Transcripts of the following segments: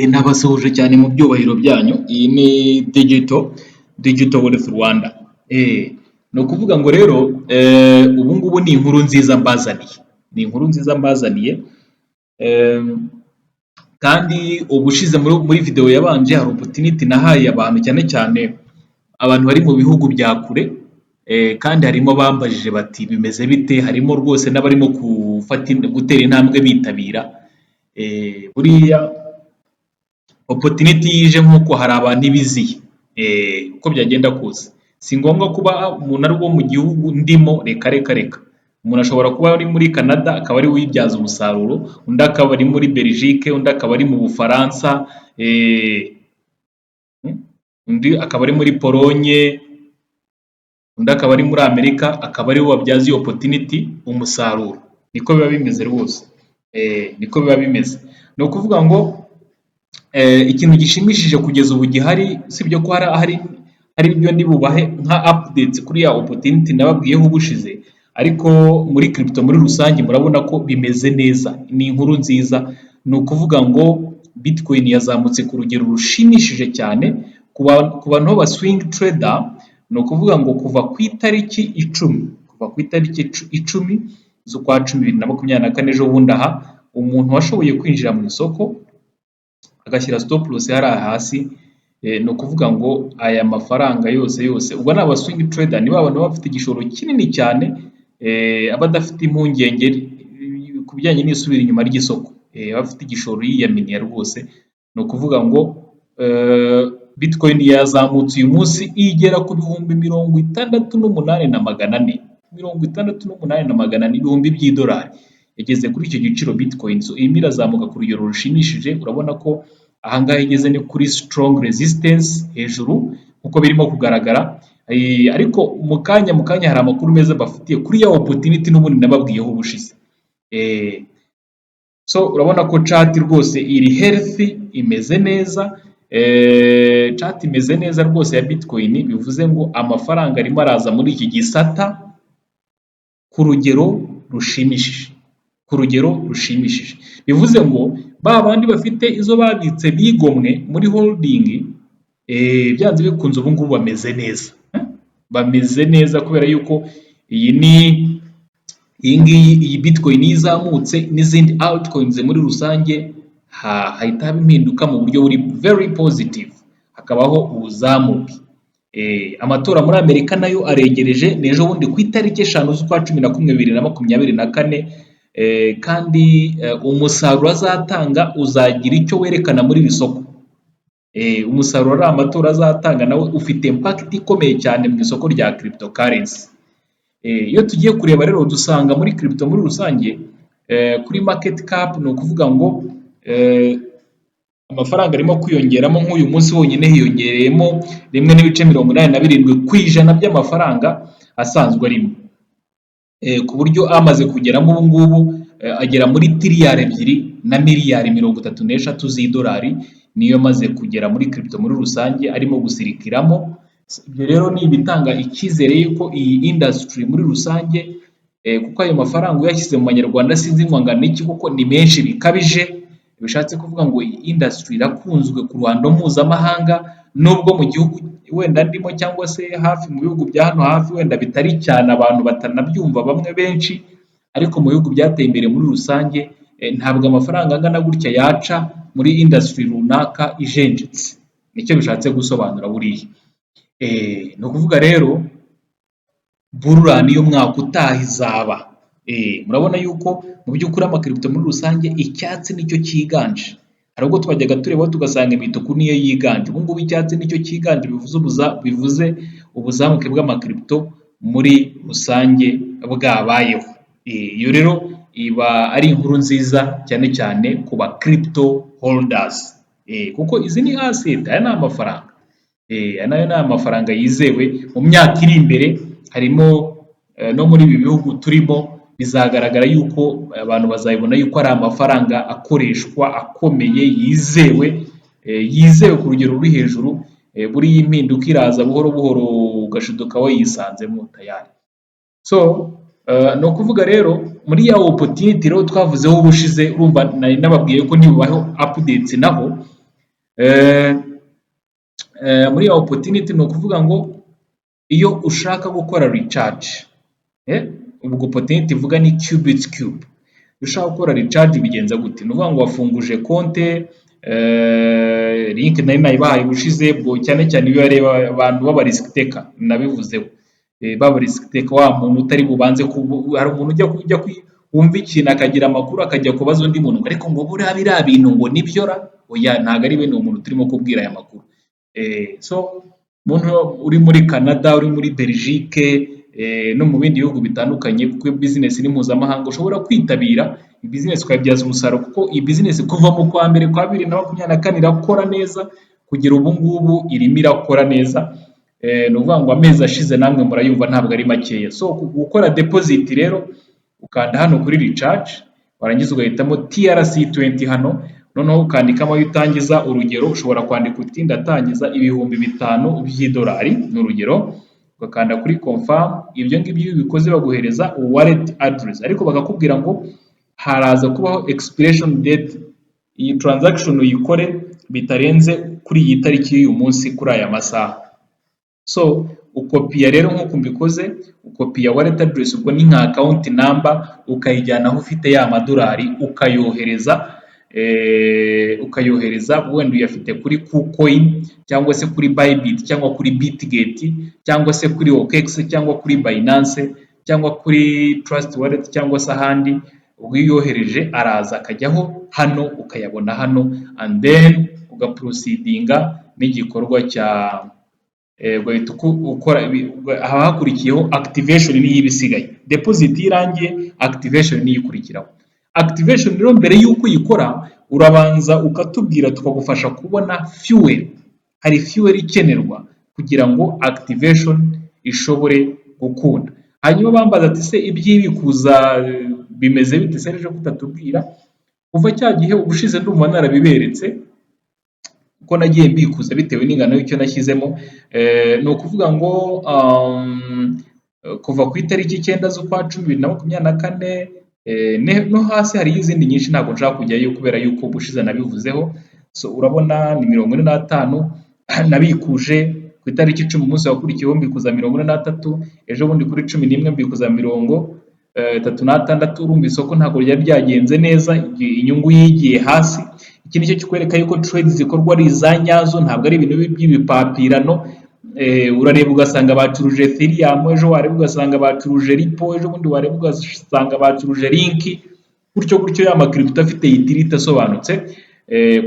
Nabasuhuje cyane mu byubahiro byanyu. Iyi ni Digital Wealth Rwanda. Ni ukuvuga ngo rero ubu ngubu ni inkuru nziza mbazaniye. Ni inkuru nziza mbazaniye. Kandi ubushize muri video yabanje hari opportunity nahaye abantu cyane cyane abantu bari mu bihugu bya kure. Kandi harimo bambajije bati bimeze bite, harimo rwose n'abarimo gutera intambwe bitabira. Buriya opportunity yije nk'uko hari abantu ibiziye uko byagenda kose. Si ngombwa kuba umuntu ari uwo mu gihugu ndimo, reka umuntu ashobora kuba ari muri Canada akaba ari uyibyaza umusaruro, undi akaba ari muri Belgique, undi akaba ari mu Bufaransa, undi akaba ari muri Pologne, undi akaba ari muri Amerika, akaba ari we wabyaza iyo opportunity umusaruro. Niko biba bimeze rwose. Niko biba bimeze. Ni ukuvuga ngo ikintu gishimishije kugeza ubu gihari, sibyo ko hari ibyo ndi bubahe nka updates kuri ya opportunity nababwiyeho ubushize, ariko muri crypto muri rusange murabona ko bimeze neza. Ni inkuru nziza. Ni ukuvuga ngo Bitcoin yazamutse ku rugero rushimishije cyane ku bantu ba swing trader. Ni ukuvuga ngo kuva ku itariki 10 z'ukwa 10 2024 ejo bundi aha, umuntu washoboye kwinjira mu isoko agashyira stop loss hariya hasi, ni ukuvuga ngo aya mafaranga yose ubwo ni aba swing trader, niba abantu bafite igishoro kinini cyane, abadafite impungenge ku bijyanye n'isubira inyuma ry'isoko, bafite igishoro yiyaminiye rwose. Ni ukuvuga ngo Bitcoin yazamutse uyu munsi igera ku bihumbi 68,400, 68,400 ibihumbi by'idolari. Yageze kuri icyo giciro Bitcoin, so irimo irazamuka ku rugero rushimishije. Urabona ko ahangaha igeze ni kuri strong resistance hejuru nkuko birimo kugaragara, ariko mu kanya hari amakuru meza bafitiye kuri ya opportunity n'ubundi nababwiyeho ubushize. So urabona ko chart rwose iri healthy, imeze neza. Chart imeze neza rwose ya Bitcoin, bivuze ngo amafaranga arimo araza muri iki gisata ku rugero rushimishije. Bivuze ngo ba bandi bafite izo babitse bigomwe muri holding, byanze bikunze ubu ngubu bameze neza kubera yuko iyi Bitcoin izamutse n'izindi altcoins muri rusange hahita haba impinduka mu buryo buri very positive, hakabaho ubuzamuke. Amatora muri Amerika nayo aregereje, n'ejo bundi ku itariki 5 z'ukwa 11 2024, kandi umusaruro azatanga uzagira icyo werekana muri iri soko. Umusaruro ari amatora azatanga nawe ufite impact ikomeye cyane mu isoko rya cryptocurrency. Iyo tugiye kureba rero dusanga muri crypto muri rusange, kuri market cap, ni ukuvuga ngo amafaranga arimo kwiyongeramo. Nk'uyu munsi wonyine hiyongereyemo 1.87% by'amafaranga asanzwe arimo, ku buryo amaze kugeramo ubu ngubu agera muri tiriyari 2.36 z'idolari, niyo maze kugera muri crypto muri rusange arimo gusirikiramo. Ibyo rero ni ibitanga icyizere yuko iyi industry muri rusange, kuko ayo mafaranga uyashyize mu manyarwanda sinzi ngo angana iki, kuko ni menshi bikabije. Bishatse kuvuga ngo iyi industry irakunzwe ku ruhando mpuzamahanga, nubwo mu gihugu wenda ndimo cyangwa se hafi mu bihugu bya hano hafi wenda bitari cyane, abantu batanabyumva bamwe benshi, ariko mu bihugu byateye imbere muri rusange ntabwo amafaranga angana gutya yaca muri industry runaka ijenjetse. Nicyo bishatse gusobanura buriya. Ni ukuvuga rero burura niyo mwaka utaha izaba. Murabona yuko mu by'ukuri amakiripto muri rusange icyatsi nicyo cyiganje. Hari ubwo twajyaga tureba tugasanga imituku niyo yiganje, ubu ngubu icyatsi nicyo cyiganje, bivuze ubuzamuke bw'amakiripto muri rusange bwabayeho. Iyo rero iba ari inkuru nziza cyane cyane ku ba crypto holders, kuko izi ni asset, aya ni amafaranga. Nayo ni amafaranga yizewe mu myaka iri imbere. Harimo no muri ibi bihugu turimo bizagaragara yuko abantu bazabibona yuko ari amafaranga akoreshwa, akomeye, yizewe ku rugero ruri hejuru. Buriya impinduka iraza buhoro buhoro ugashiduka wayisanzemo tayari. So ni ukuvuga rero muri ya opportunity rero twavuzeho ubushize, urumva nari nababwiye ko nibubaho updates naho, eh, muri ya opportunity ni ukuvuga ngo iyo ushaka gukora recharge, ubwo opportunity ivuga ni qubits cube. Iyo ushaka gukora recharge bigenza gute? Ni ukuvuga ngo wafunguje konte, link nari nayibahaye ubushize, cyane cyane iyo areba abantu b'aba risk taker nabivuzeho, baba risk taker, wa muntu utari bubanze hari umuntu ujya wumva ikintu akagira amakuru akajya kubaza undi muntu, ariko ngo biriya bintu ngo nibyo ra, oya ntabwo ari bene uwo muntu turimo kubwira aya makuru. So umuntu uri muri Canada, uri muri Belgique, no mu bindi bihugu bitandukanye, kuko business ni mpuzamahanga, ushobora kwitabira business ukayibyaza umusaruro, kuko iyi business kuva mu kwa mbere kwa 2024 irakora neza, kugera ubu ngubu irimo irakora neza. Ni ukuvuga ngo amezi ashize namwe murayumva ntabwo ari makeya. So gukora deposit rero ukanda hano kuri recharge, warangiza ugahitamo TRC20 hano, noneho ukandikamo ayo utangiza. Urugero ushobora kwandika uti ndatangiza $5,000 by'idolari n'urugero, ugakanda kuri confirm. Ibyo ngibyo iyo ubikoze baguhereza wallet address, ariko bakakubwira ngo haraza kubaho expiration date, iyi transaction uyikore bitarenze kuri iyi tariki y'uyu munsi kuri aya masaha. So ukopiya rero nk'uko mbikoze, ukopiya wallet address, ubwo ni nka account number, ukayijyana aho ufite ya madolari, ukayohereza wenda uyafite kuri KuCoin cyangwa se kuri Bybit cyangwa kuri Bitget cyangwa se kuri OKX cyangwa kuri Binance cyangwa kuri Trust Wallet cyangwa se ahandi. Uyohereje araza akajyaho hano, ukayabona hano, and then ugaproceedinga n'igikorwa cya ugahita ukora. Haba hakurikiyeho activation niyo ibisigaye, deposit irangiye activation niyo ikurikiraho. Activation rero mbere y'uko uyikora urabanza ukatubwira, tukagufasha kubona fuel. Hari fuel ikenerwa kugira ngo activation ishobore gukunda. Hanyuma bambaza ati se ibyibikuza bimeze bite se ejo kutatubwira? Kuva cya gihe ubushize ndumva narabiberetse uko nagiye mbikuza bitewe n'ingano y'icyo nashyizemo. Ni ukuvuga ngo kuva ku itariki 9 z'ukwa 10/2024 no hasi hari izindi nyinshi ntabwo nshaka kujyayo kubera yuko ubushize nabivuzeho. So urabona ni 45 nabikuje ku itariki 10 umunsi wakurikiyeho mbikuza 43, ejo bundi kuri 11 mbikuza 36. Urumva isoko ntabwo ryari ryagenze neza, inyungu yigiye hasi. Iki nicyo kikwereka yuko trades zikorwa ari izanyazo, ntabwo ari ibintu by'ibipapirano. Urareba ugasanga bacuruje Ethereum, ejo wareba ugasanga bacuruje Ripple, ejo bundi wareba ugasanga bacuruje Link, gutyo ya makripto afite utility asobanutse.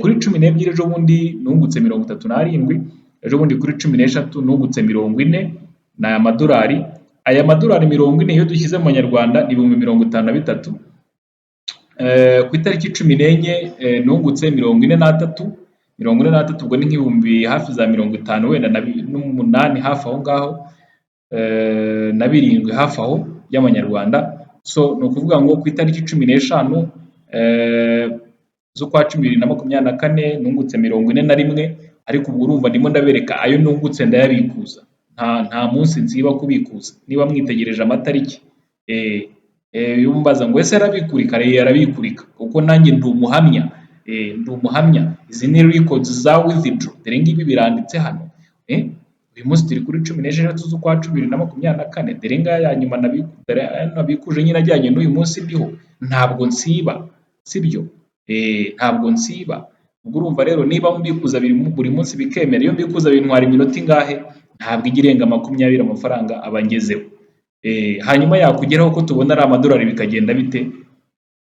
Kuri 12 ejo bundi nungutse 37, ejo bundi kuri 13 nungutse 40 na amadolari. Aya madolari 40 iyo dushyize mu Nyarwanda ni 53. Ku itariki 14 nungutse 43, ubwo ni nk'ibihumbi hafi za 50 wenda n'8 hafi aho ngaho, na 7 hafi aho y'amanyarwanda. So ni ukuvuga ngo ku itariki 15 z'ukwa 2024 nungutse 41, ariko ubwo urumva ndimo ndabereka ayo nungutse ndayabikuza, nta munsi nsiba kubikuza. Niba mwitegereje amatariki, yumbaza ngo ese arabikurika, yarabikurika kuko nanjye ndi umuhamya. Izi ni records za withdraw, dore ngibi biranditse hano. Uyu munsi turi kuri 16 z'ukwa 2024, dore ngaya ya nyuma nabikuje nyine ajyanye n'uyu munsi ndiho. Ntabwo nsiba, sibyo? Ntabwo nsiba. Ubwo urumva rero niba mbikuza buri munsi bikemera, iyo mbikuza bintwara iminota ingahe? Ntabwo igirenga 20 amafaranga abangezeho. Hanyuma yakugeraho ko tubona ari amadolari bikagenda bite?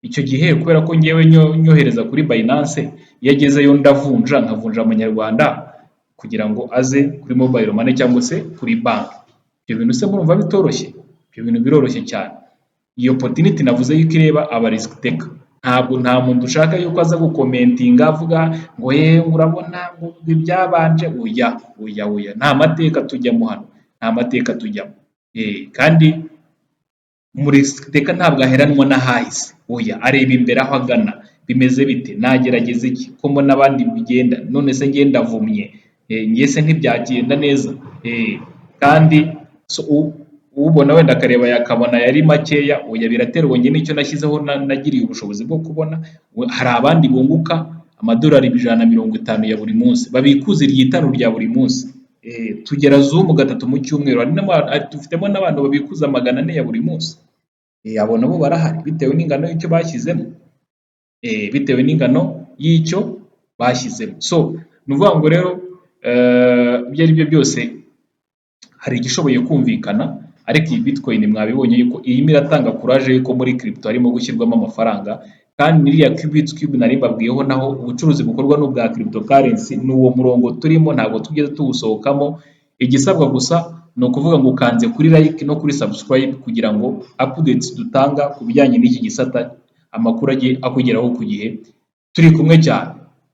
Icyo gihe kubera ko ngewe nyohereza kuri Binance, yagezeyo ndavunja, nkavunja amanyarwanda kugira ngo aze kuri mobile money cyangwa se kuri bank. Ibyo bintu se murumva bitoroshye? Ibyo bintu biroroshye cyane. Iyo opportunity navuze yuko ireba aba risk taker. Nta muntu ushaka yuko aza gukomentinga avuga ngo urabona ngo ibyabanje. Oya, nta mateka tujyamo hano, nta mateka tujyamo. Kandi muri risk taker ntabwo aheranwa n'ahahise. Oya, areba imbere aho agana, bimeze bite, nagerageza iki, ko mbona abandi bigenda, none se ngenda vumye, ngese ntibyagenda neza. Kandi ubona wenda akareba yakabona yari makeya, oya biraterwa njye n'icyo nashyizeho nagiriye ubushobozi bwo kubona. Hari abandi bunguka amadolari 150 ya buri munsi, babikuza iry'itanu rya buri munsi. Tugera Zoom gatatu mu cyumweru, dufitemo n'abantu babikuza 400 ya buri munsi. Abo nabo barahari bitewe n'ingano y'icyo bashyizemo, bitewe n'ingano y'icyo bashyizemo. So ni ukuvuga ngo rero ibyo ari byo byose hari igishoboye kumvikana, ariko iyi bitcoin mwabibonye yuko irimo iratanga courage yuko muri crypto harimo gushyirwamo amafaranga, kandi n'iriya cube nari mbabwiyeho naho ubucuruzi bukorwa n'ubwa cryptocurrency, ni uwo murongo turimo, ntabwo tugeze tuwusohokamo. Igisabwa gusa ni ukuvuga ngo ukanze kuri like no kuri subscribe kugira ngo updates dutanga ku bijyanye n'iki gisata amakuru agiye akugeraho ku gihe. Turi kumwe cyane.